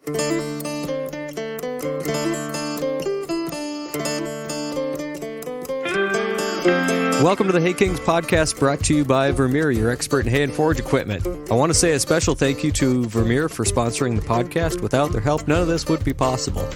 Welcome to the Hay Kings podcast, brought to you by Vermeer, your expert in hay and forage equipment. I want to say a special thank you to Vermeer for sponsoring the podcast. Without their help, none of this would be possible.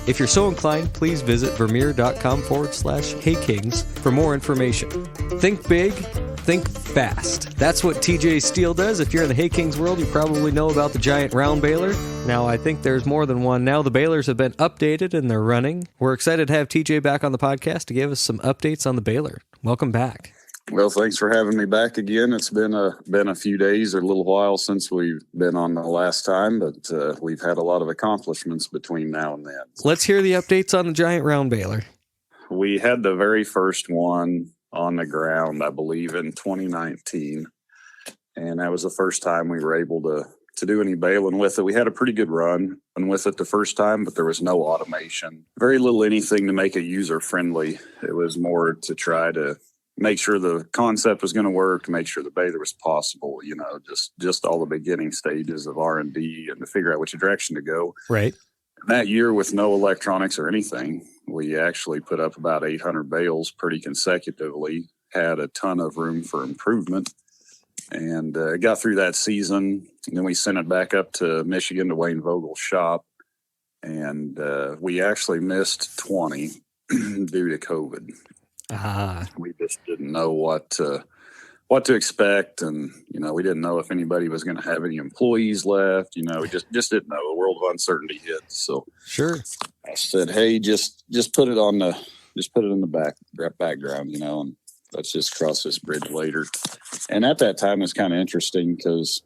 If you're so inclined, please visit vermeer.com/haykings for more information. Think big, think fast. That's what TJ Steele does. If you're in the Hay Kings world, you probably know about the giant round baler. Now, I think there's more than one now. The balers have been updated and they're running. We're excited to have TJ back on the podcast to give us some updates on the baler. Welcome back. Well, thanks for having me back again. It's been a few days or a little while since we've been on the last time, but we've had a lot of accomplishments between now and then. Let's hear the updates on the giant round baler. We had the very first one on the ground, I believe, in 2019, and that was the first time we were able to do any baling with it. We had a pretty good run with it the first time, but there was no automation, very little anything to make it user friendly. It was more to try to make sure the concept was going to work, make sure the baler was possible, just all the beginning stages of R&D and to figure out which direction to go. Right. That year, with no electronics or anything, we actually put up about 800 bales pretty consecutively, had a ton of room for improvement, and got through that season. And then we sent it back up to Michigan to Wayne Vogel's shop, and we actually missed 20 due to COVID. We just didn't know what to expect, and we didn't know if anybody was going to have any employees left. We just didn't know. The world of uncertainty hit. So sure, I said, hey, just put it in the background, and let's just cross this bridge later. And at that time, it's kind of interesting because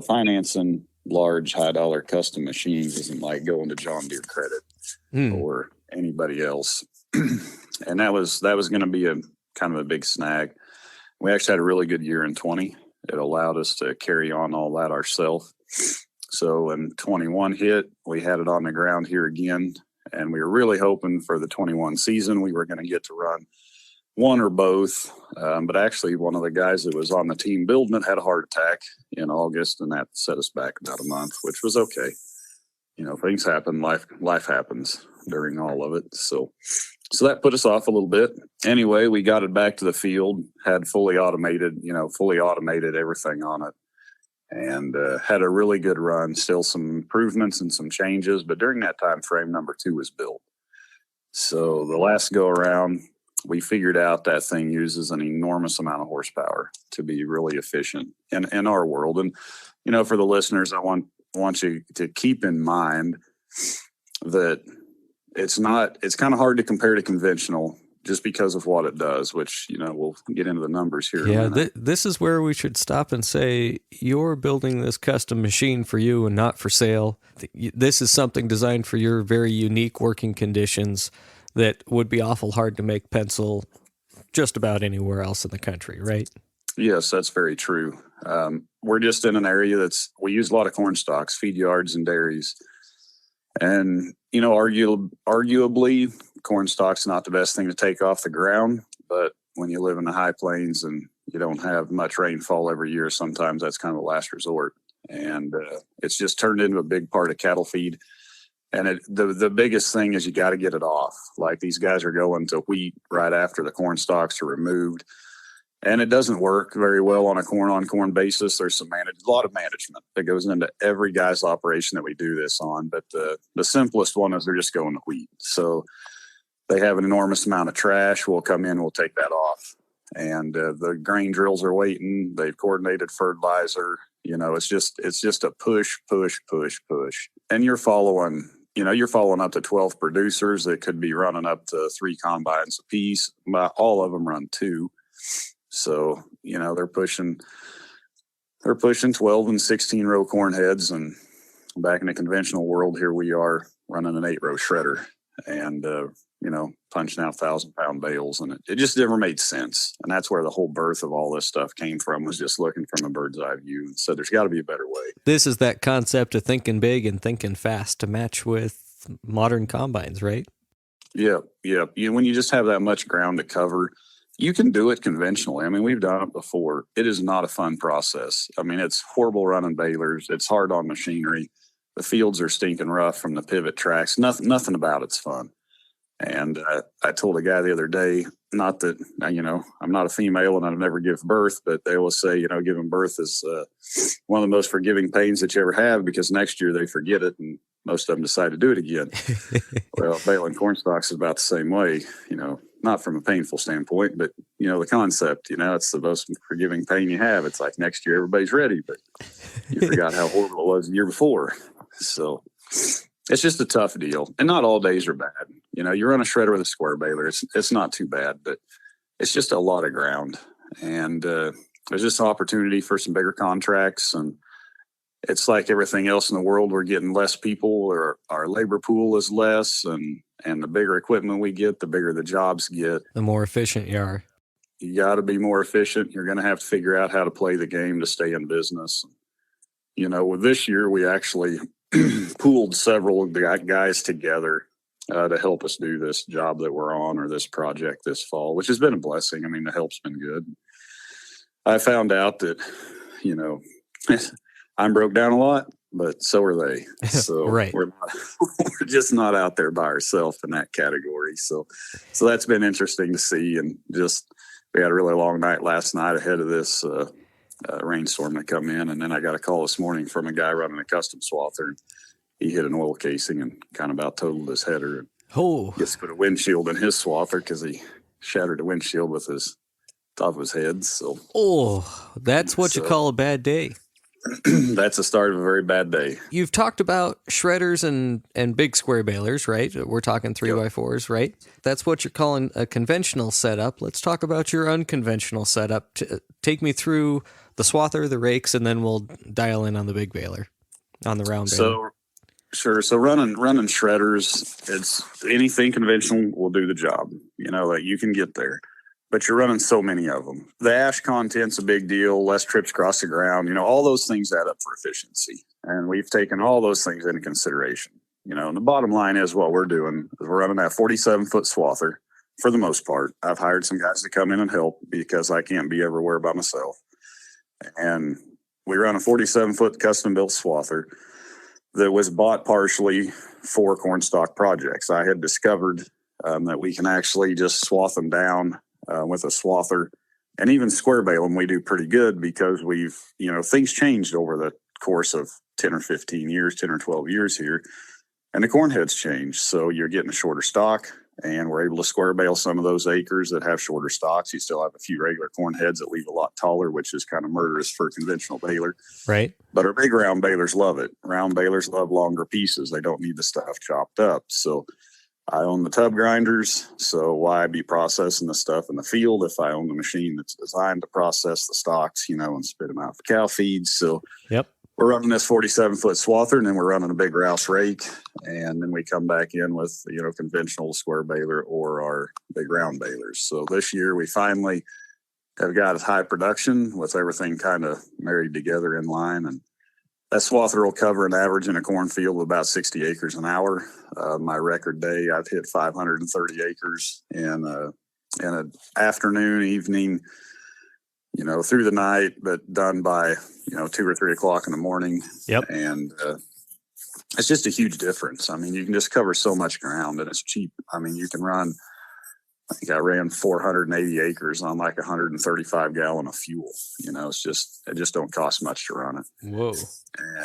financing large high dollar custom machines isn't like going to John Deere Credit or anybody else. And that was going to be a kind of a big snag. We actually had a really good year in 20. It allowed us to carry on all that ourselves. So when 21 hit, we had it on the ground here again, and we were really hoping for the 21 season we were going to get to run one or both. But actually, one of the guys that was on the team building it had a heart attack in August, and that set us back about a month, which was okay. Things happen. Life happens during all of it. So that put us off a little bit. Anyway, we got it back to the field, had fully automated everything on it, and had a really good run. Still some improvements and some changes, but during that time frame, number 2 was built. So the last go around, we figured out that thing uses an enormous amount of horsepower to be really efficient in our world. And, for the listeners, I want you to keep in mind that it's kind of hard to compare to conventional just because of what it does, which, we'll get into the numbers here. Yeah, this is where we should stop and say, you're building this custom machine for you and not for sale. This is something designed for your very unique working conditions that would be awful hard to make pencil just about anywhere else in the country, right? Yes, that's very true. We're just in an area we use a lot of corn stalks, feed yards and dairies. And, arguably, corn stalk's not the best thing to take off the ground. But when you live in the high plains and you don't have much rainfall every year, sometimes that's kind of a last resort. And it's just turned into a big part of cattle feed. And the biggest thing is you got to get it off. Like these guys are going to wheat right after the corn stalks are removed. And it doesn't work very well on a corn-on-corn basis. There's a lot of management that goes into every guy's operation that we do this on. But the simplest one is they're just going to wheat. So they have an enormous amount of trash. We'll come in, we'll take that off. And the grain drills are waiting. They've coordinated fertilizer. It's just a push. And you're following up to 12 producers that could be running up to 3 combines apiece. All of them run 2. So, they're pushing 12 and 16 row corn heads, and back in the conventional world, here we are running an 8 row shredder and, punching out 1,000-pound bales. And it just never made sense. And that's where the whole birth of all this stuff came from, was just looking from a bird's eye view. So there's got to be a better way. This is that concept of thinking big and thinking fast to match with modern combines, right? Yeah. When you just have that much ground to cover, you can do it conventionally. I mean, we've done it before. It is not a fun process. I mean, it's horrible running balers. It's hard on machinery. the fields are stinking rough from the pivot tracks. Nothing about it's fun. And I told a guy the other day, not that, I'm not a female and I've never given birth, but they always say, giving birth is one of the most forgiving pains that you ever have, because next year they forget it and most of them decide to do it again. Well, baling corn stalks is about the same way, not from a painful standpoint, but, the concept, it's the most forgiving pain you have. It's like next year everybody's ready, but you forgot how horrible it was the year before. So it's just a tough deal. And not all days are bad. You run a shredder with a square baler. It's not too bad, but it's just a lot of ground. And there's just an opportunity for some bigger contracts. And it's like everything else in the world, we're getting less people, or our labor pool is less. And the bigger equipment we get, the bigger the jobs get. The more efficient you are. You got to be more efficient. You're going to have to figure out how to play the game to stay in business. With this year, we actually pooled several guys together to help us do this job that we're on, or this project this fall, which has been a blessing. I mean, the help's been good. I found out that, I'm broke down a lot, but so are they. So right. we're just not out there by ourselves in that category. So that's been interesting to see. And we had a really long night last night ahead of this rainstorm that come in. And then I got a call this morning from a guy running a custom swather. He hit an oil casing and kind of about totaled his header. And gets to put a windshield in his swather because he shattered the windshield with his top of his head. So that's what you call a bad day. That's the start of a very bad day. You've talked about shredders and big square balers, right? We're talking 3x4s, right? That's what you're calling a conventional setup. Let's talk about your unconventional setup. Take me through the swather, the rakes, and then we'll dial in on the big baler, on the round baler. Sure. So running shredders, it's anything conventional will do the job. That you can get there. But you're running so many of them. The ash content's a big deal, less trips across the ground, all those things add up for efficiency. And we've taken all those things into consideration. And the bottom line is what we're doing is we're running that 47-foot swather for the most part. I've hired some guys to come in and help because I can't be everywhere by myself. And we run a 47-foot custom-built swather that was bought partially for cornstalk projects. I had discovered that we can actually just swath them down with a swather, and even square bale them we do pretty good, because we've, things changed over the course of 10 or 15 years, 10 or 12 years here, and the corn heads changed. So you're getting a shorter stock, and we're able to square bale some of those acres that have shorter stalks. You still have a few regular corn heads that leave a lot taller, which is kind of murderous for a conventional baler. Right. But our big round balers love it. Round balers love longer pieces. They don't need the stuff chopped up. So I own the tub grinders, so why be processing the stuff in the field if I own the machine that's designed to process the stalks, and spit them out for cow feeds. So we're running this 47-foot swather, and then we're running a big Rouse rake, and then we come back in with, conventional square baler or our big round balers. So this year we finally have got high production with everything kind of married together in line, and that swather will cover an average in a cornfield of about 60 acres an hour. My record day, I've hit 530 acres in an afternoon, evening, through the night, but done by, 2 or 3 o'clock in the morning. Yep. And it's just a huge difference. I mean, you can just cover so much ground, and it's cheap. I mean, you can run, I think I ran 480 acres on like 135 gallon of fuel. It just don't cost much to run it. Whoa.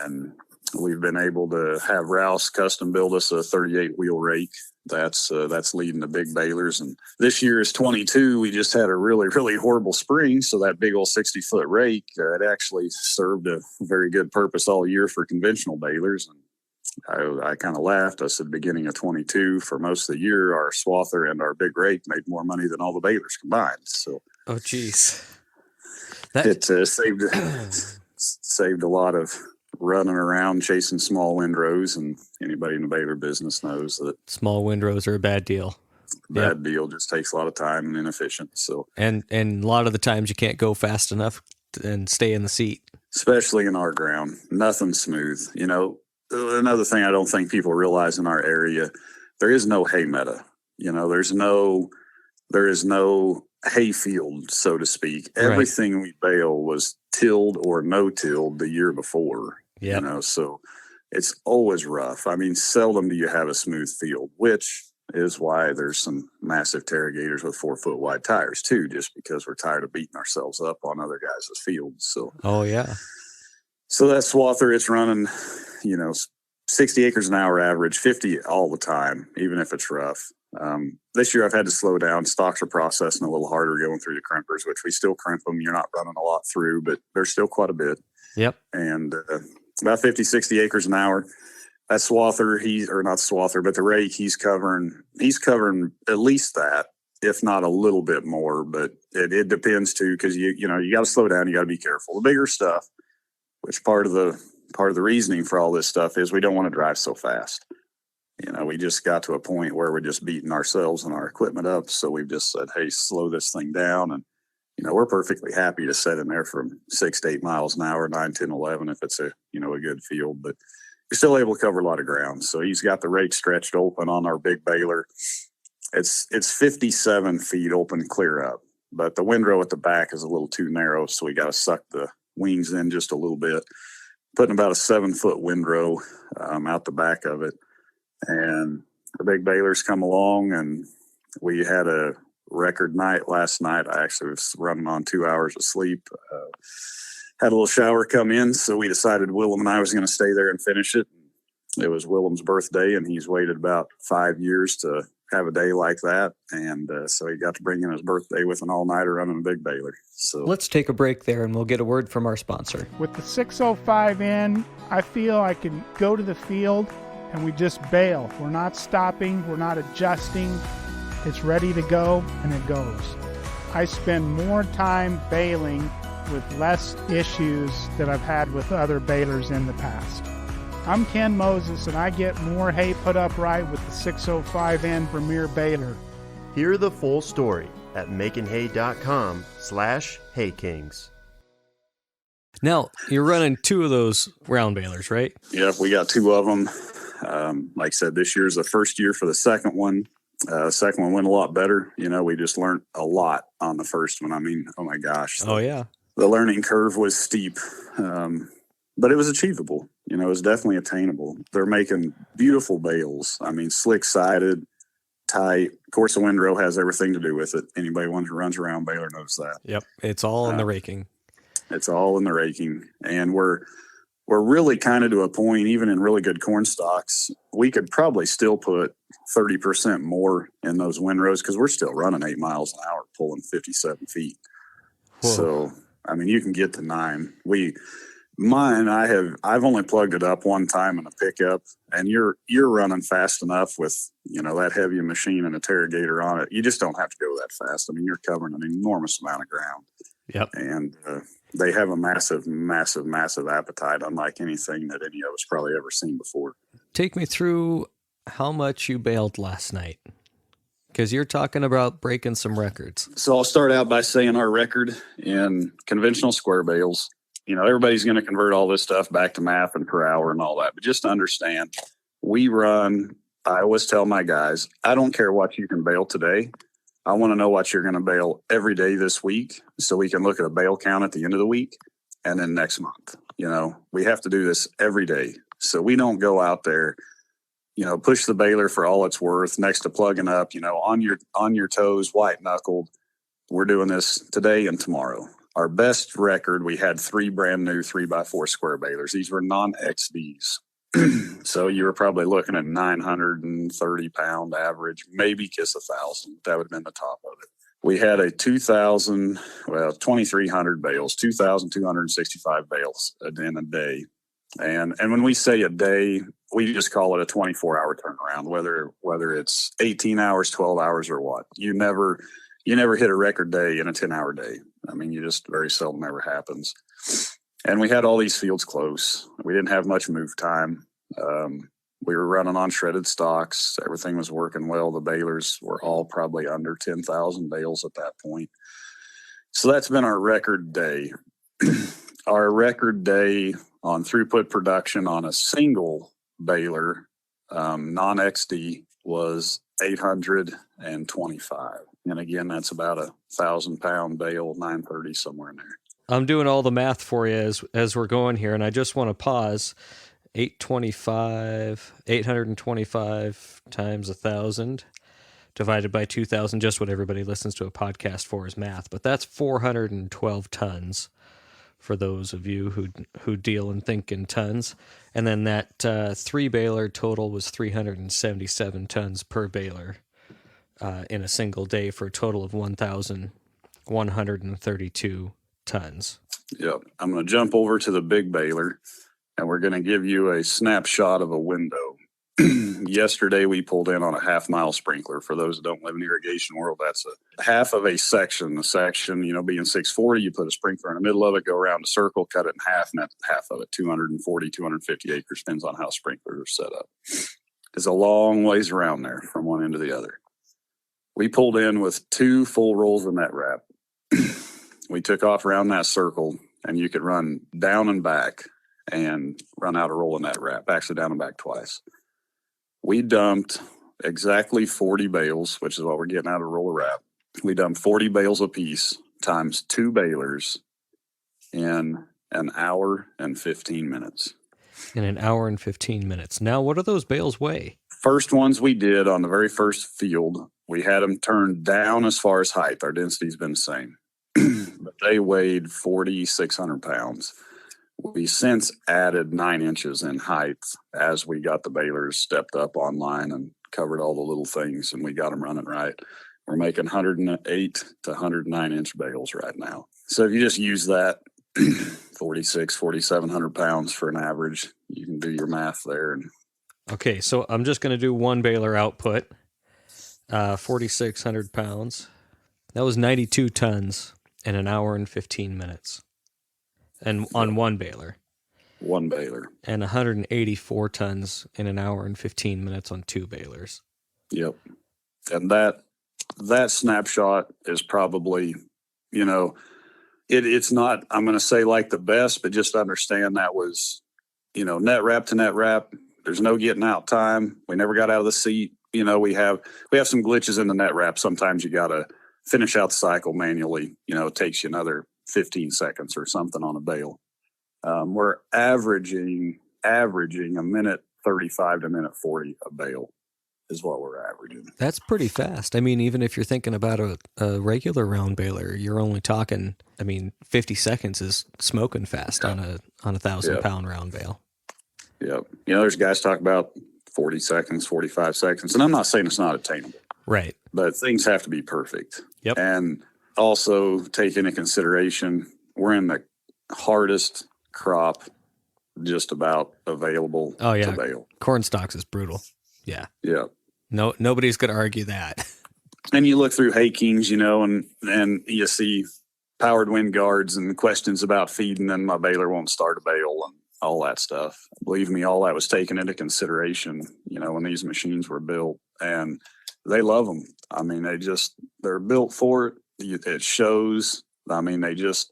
And we've been able to have Rouse custom build us a 38 wheel rake. That's leading the big balers. And this year is 22. We just had a really, really horrible spring. So that big old 60-foot rake, it actually served a very good purpose all year for conventional balers. And I kind of laughed. I said, beginning of 22, for most of the year, our swather and our big rake made more money than all the balers combined. So, oh, geez, it saved a lot of running around chasing small windrows, and anybody in the baler business knows that small windrows are a bad deal. Bad deal, just takes a lot of time and inefficient. So, and a lot of the times you can't go fast enough and stay in the seat, especially in our ground. Nothing's smooth, Another thing I don't think people realize in our area, there is no hay meadow. There is no hay field, so to speak. Right. Everything we bale was tilled or no tilled the year before. Yeah. So it's always rough. I mean, seldom do you have a smooth field, which is why there's some massive Tarrigators with 4-foot wide tires too, just because we're tired of beating ourselves up on other guys' fields. So, oh yeah. So that swather, it's running, 60 acres an hour average, 50 all the time, even if it's rough. This year I've had to slow down. Stocks are processing a little harder going through the crimpers, which we still crimp them. You're not running a lot through, but there's still quite a bit. Yep. And about 50, 60 acres an hour. That swather, not swather, but the rake, he's covering at least that, if not a little bit more. But it depends too, because you got to slow down. You got to be careful. The bigger stuff, which part of the reasoning for all this stuff is we don't want to drive so fast. We just got to a point where we're just beating ourselves and our equipment up. So we've just said, hey, slow this thing down. And, we're perfectly happy to set in there from 6 to 8 miles an hour, 9, 10, 11, if it's a good field. But you're still able to cover a lot of ground. So he's got the rake stretched open on our big baler. It's 57 feet open clear up, but the windrow at the back is a little too narrow. So we got to suck the wings in just a little bit, putting about a 7-foot windrow out the back of it. And the big balers come along, and we had a record night last night. I actually was running on 2 hours of sleep. Had a little shower come in, so we decided Willem and I was going to stay there and finish it. It was Willem's birthday, and he's waited about 5 years to have a day like that. And so he got to bring in his birthday with an all-nighter running a big baler. So let's take a break there, and we'll get a word from our sponsor. With the 605N, I feel I can go to the field and we just bail. We're not stopping. We're not adjusting. It's ready to go, and it goes. I spend more time bailing with less issues that I've had with other balers in the past. I'm Ken Moses, and I get more hay put up right with the 605N Premier baler. Hear the full story at makinghay.com/haykings. Now, you're running 2 of those round balers, right? Yeah, we got 2 of them. Like I said, this year's the first year for the second one. Second one went a lot better. We just learned a lot on the first one. I mean, oh my gosh. Oh yeah. The learning curve was steep, but it was achievable. It was definitely attainable. They're making beautiful bales. I mean, slick-sided, tight. Of course, the windrow has everything to do with it. Anybody who runs around baler knows that. Yep, it's all in the raking. It's all in the raking, and we're really kind of to a point, even in really good corn stalks, we could probably still put 30% more in those windrows because we're still running 8 miles an hour, pulling 57 feet. Whoa. So, I mean, you can get to 9. I've only plugged it up one time in a pickup, and you're running fast enough with, that heavy machine and a Tarrigator on it. You just don't have to go that fast. I mean, you're covering an enormous amount of ground. Yep. And they have a massive, massive, massive appetite, unlike anything that any of us probably ever seen before. Take me through how much you bailed last night, because you're talking about breaking some records. So I'll start out by saying our record in conventional square bales. Everybody's going to convert all this stuff back to math and per hour and all that. But just to understand, I always tell my guys, I don't care what you can bale today. I want to know what you're going to bale every day this week so we can look at a bale count at the end of the week and then next month. We have to do this every day. So we don't go out there, push the baler for all it's worth next to plugging up, on your toes, white knuckled. We're doing this today and tomorrow. Our best record, we had 3 brand new 3x4 square balers. These were non-XDs. So you were probably looking at 930 pound average, maybe kiss 1,000. That would have been the top of it. We had a 2,300 bales, 2,265 bales in a day. And when we say a day, we just call it a 24-hour turnaround, whether it's 18 hours, 12 hours, or what. You never hit a record day in a 10-hour day. I mean, you just very seldom ever happens. And we had all these fields close. We didn't have much move time. We were running on shredded stocks. Everything was working well. The balers were all probably under 10,000 bales at that point. So that's been our record day. Our record day on throughput production on a single baler, non-XD, was 825. And again, that's about 1,000-pound bale, 930, somewhere in there. I'm doing all the math for you as we're going here, and I just want to pause 825 times 1,000 divided by 2,000, just what everybody listens to a podcast for is math, but that's 412 tons for those of you who deal and think in tons. And then that 3-baler total was 377 tons per baler in a single day for a total of 1,132 tons. Yep. I'm going to jump over to the big baler, and we're going to give you a snapshot of a window. Yesterday, we pulled in on a half-mile sprinkler. For those that don't live in the irrigation world, that's a half of a section. The section, being 640, you put a sprinkler in the middle of it, go around a circle, cut it in half, and that's half of it, 240, 250 acres, depends on how sprinklers are set up. It's a long ways around there from one end to the other. We pulled in with 2 full rolls of net wrap. We took off around that circle, and you could run down and back and run out a roll of net wrap, actually down and back twice. We dumped exactly 40 bales, which is what we're getting out of a roll of wrap. We dumped 40 bales apiece times 2 balers in an hour and 15 minutes. In an hour and 15 minutes. Now, what do those bales weigh? First ones we did on the very first field, we had them turned down as far as height. Our density's been the same. But they weighed 4,600 pounds. We since added 9 inches in height as we got the balers stepped up online and covered all the little things, and we got them running right. We're making 108 to 109 inch bales right now. So if you just use that 4,700 pounds for an average, you can do your math there. Okay, so I'm just going to do 1 baler output, 4,600 pounds. That was 92 tons in an hour and 15 minutes. And on 1 baler. 1 baler. And 184 tons in an hour and 15 minutes on 2 balers. Yep. And that snapshot is probably, it's not, I'm going to say like the best, but just understand that was, net wrap to net wrap. There's no getting out time. We never got out of the seat. We have some glitches in the net wrap. Sometimes you got to finish out the cycle manually. It takes you another 15 seconds or something on a bale. We're averaging a minute 35 to a minute 40 a bale is what we're averaging. That's pretty fast. I mean, even if you're thinking about a regular round baler, you're only talking, 50 seconds is smoking fast on a 1,000-pound round bale. Yep. There's guys talk about 40 seconds, 45 seconds, and I'm not saying it's not attainable. Right. But things have to be perfect. Yep. And also take into consideration, we're in the hardest crop just about available to bale. Corn stalks is brutal. Yeah. Yeah. No, nobody's going to argue that. And you look through Hay Kings, and you see powered wind guards and questions about feeding, and my baler won't start a bale and all that stuff. Believe me, all that was taken into consideration, when these machines were built, and they love them. They're built for it. It shows. It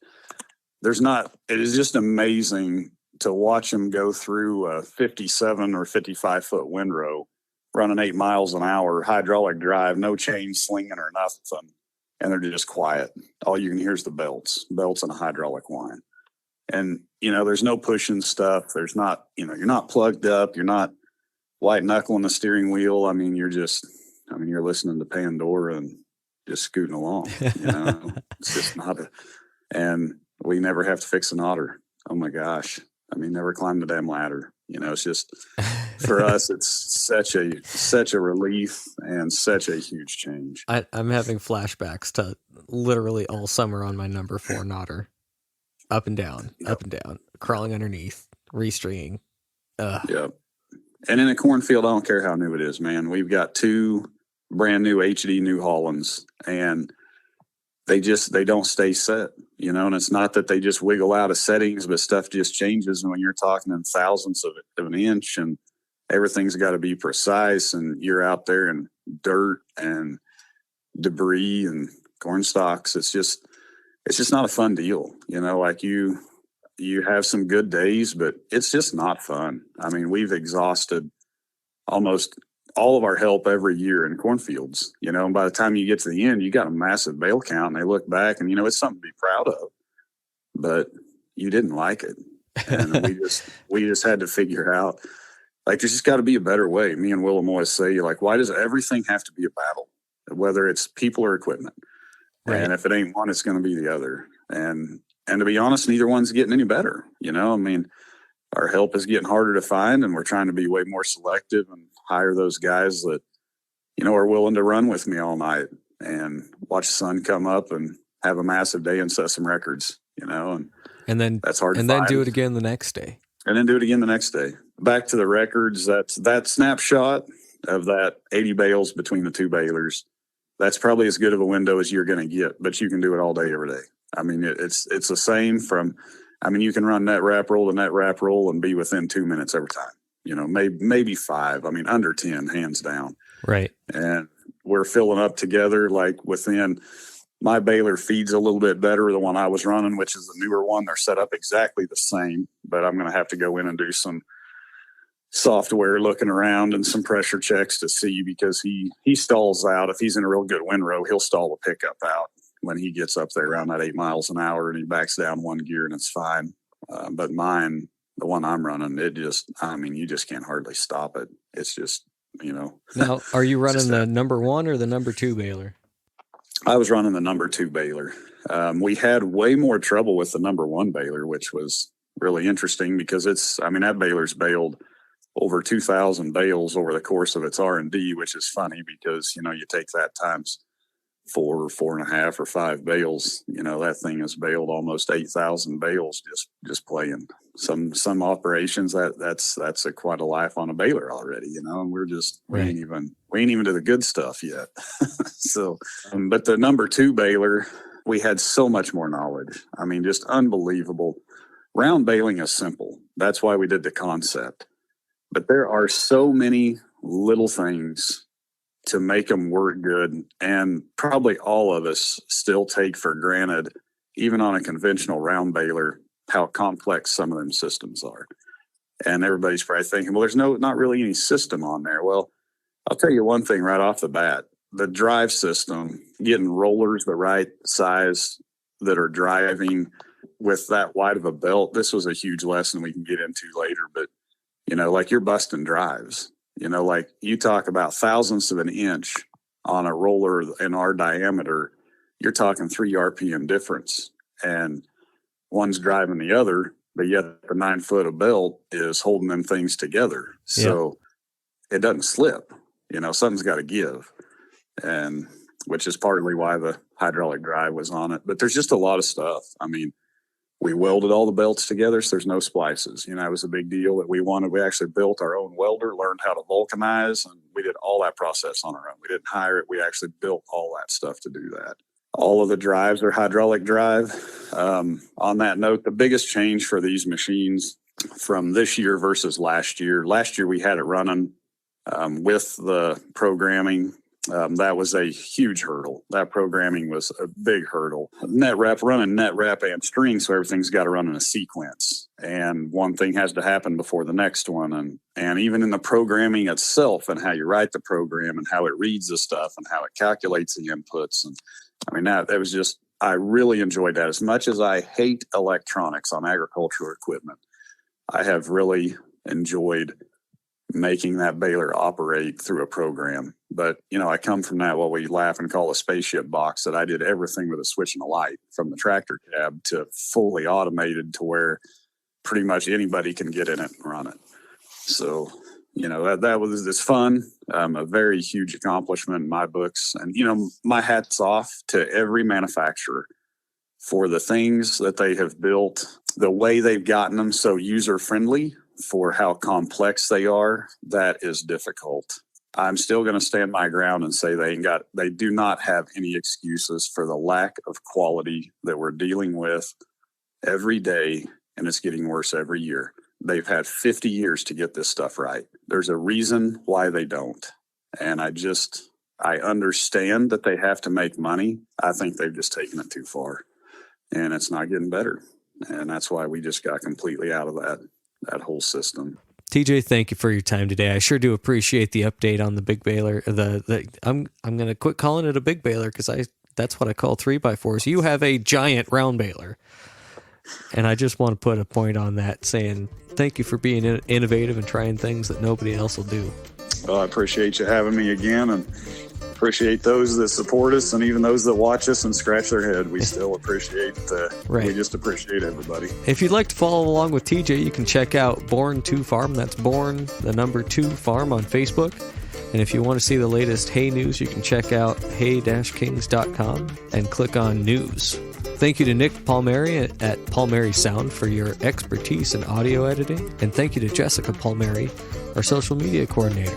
is just amazing to watch them go through a 57 or 55 foot windrow, running 8 miles an hour, hydraulic drive, no chain slinging or nothing. And they're just quiet. All you can hear is the belts and a hydraulic whine. And, there's no pushing stuff. There's not, you're not plugged up. You're not white knuckling the steering wheel. You're just, you're listening to Pandora and just scooting along, It's just not and we never have to fix an otter. Oh my gosh. Never climb the damn ladder. It's just, for us, it's such a relief and such a huge change. I'm having flashbacks to literally all summer on my number 4 otter. Up and down, crawling underneath, restringing. Yep. And in a cornfield, I don't care how new it is, man. We've got 2 brand new HD New Hollands, and they don't stay set, and it's not that they just wiggle out of settings, but stuff just changes. And when you're talking in thousandths of an inch, and everything's got to be precise, and you're out there in dirt and debris and corn stalks, it's just not a fun deal. You have some good days, but it's just not fun. We've exhausted almost all of our help every year in cornfields, and by the time you get to the end, you got a massive bale count, and they look back and, it's something to be proud of, but you didn't like it. And we just had to figure out, like, there's just got to be a better way. Me and Willem always say, like, why does everything have to be a battle, whether it's people or equipment? Right. And if it ain't one, it's going to be the other. And to be honest, neither one's getting any better. You know, I mean, our help is getting harder to find, and we're trying to be way more selective and hire those guys that, you know, are willing to run with me all night and watch the sun come up and have a massive day and set some records, you know, and then that's hard and to then find. do it again the next day. And then do it again the next day. Back to the records, that snapshot of that 80 bales between the two balers, that's probably as good of a window as you're going to get, but you can do it all day, every day. I mean, it's the same from, I mean, you can run net wrap roll to net wrap roll and be within 2 minutes every time, you know, maybe 5. I mean, under 10, hands down. Right. And we're filling up together, like within, my baler feeds a little bit better, the one I was running, which is the newer one. They're set up exactly the same, but I'm going to have to go in and do some software looking around and some pressure checks to see, because he stalls out. If he's in a real good wind row, he'll stall the pickup out when he gets up there around that 8 miles an hour, and he backs down one gear and it's fine. But mine, the one I'm running, it just, I mean, you just can't hardly stop it. It's just, you know. Now, are you running the number 1 or the number 2 baler? I was running the number 2 baler. We had way more trouble with the number 1 baler, which was really interesting because that baler's baled over 2,000 bales over the course of its R&D, which is funny because, you know, you take that times 4 or 4.5 or 5 bales, you know, that thing has baled almost 8,000 bales just playing. Some operations that's quite a life on a baler already, you know, and we're just, right. we ain't even to the good stuff yet. So, but the number 2 baler, we had so much more knowledge. I mean, just unbelievable. Round baling is simple. That's why we did the concept. But there are so many little things to make them work good. And probably all of us still take for granted, even on a conventional round baler, how complex some of them systems are. And everybody's probably thinking, well, there's not really any system on there. Well, I'll tell you one thing right off the bat. The drive system, getting rollers the right size that are driving with that wide of a belt, this was a huge lesson we can get into later. But, you know, like, you're busting drives. You know, like, you talk about thousandths of an inch on a roller in our diameter, you're talking 3 RPM difference. And one's driving the other, but yet the 9 foot of belt is holding them things together. So it doesn't slip. You know, something's got to give. And which is partly why the hydraulic drive was on it. But there's just a lot of stuff. I mean, we welded all the belts together, so there's no splices. You know, it was a big deal that we wanted. We actually built our own welder, learned how to vulcanize, and we did all that process on our own. We didn't hire it. We actually built all that stuff to do that. All of the drives are hydraulic drive. On that note, the biggest change for these machines from this year versus last year we had it running with the programming. That was a huge hurdle. That programming was a big hurdle. Running net wrap and string, so everything's got to run in a sequence. And one thing has to happen before the next one. And even in the programming itself and how you write the program and how it reads the stuff and how it calculates the inputs. And I mean, that was just, I really enjoyed that. As much as I hate electronics on agricultural equipment, I have really enjoyed making that baler operate through a program. But, you know, I come from that, what we laugh and call a spaceship box, that I did everything with a switch and a light, from the tractor cab to fully automated to where pretty much anybody can get in it and run it. So, you know, that was this fun, a very huge accomplishment in my books. And, you know, my hat's off to every manufacturer for the things that they have built, the way they've gotten them so user-friendly for how complex they are. That is difficult. I'm still going to stand my ground and say they do not have any excuses for the lack of quality that we're dealing with every day, and it's getting worse every year. They've had 50 years to get this stuff right. There's a reason why they don't. And I understand that they have to make money. I think they've just taken it too far, and it's not getting better. And that's why we just got completely out of that whole system. TJ, thank you for your time today. I sure do appreciate the update on the big baler. I'm going to quit calling it a big baler because that's what I call 3x4s. You have a giant round baler. And I just want to put a point on that saying thank you for being innovative and trying things that nobody else will do. Well, I appreciate you having me again, and appreciate those that support us and even those that watch us and scratch their head. We still appreciate Right. We just appreciate everybody. If you'd like to follow along with TJ, you can check out Born 2 Farm. That's Born, the number 2 Farm on Facebook. And if you want to see the latest hay news, you can check out hay-kings.com and click on news. Thank you to Nick Palmieri at Palmieri Sound for your expertise in audio editing. And thank you to Jessica Palmieri, our social media coordinator.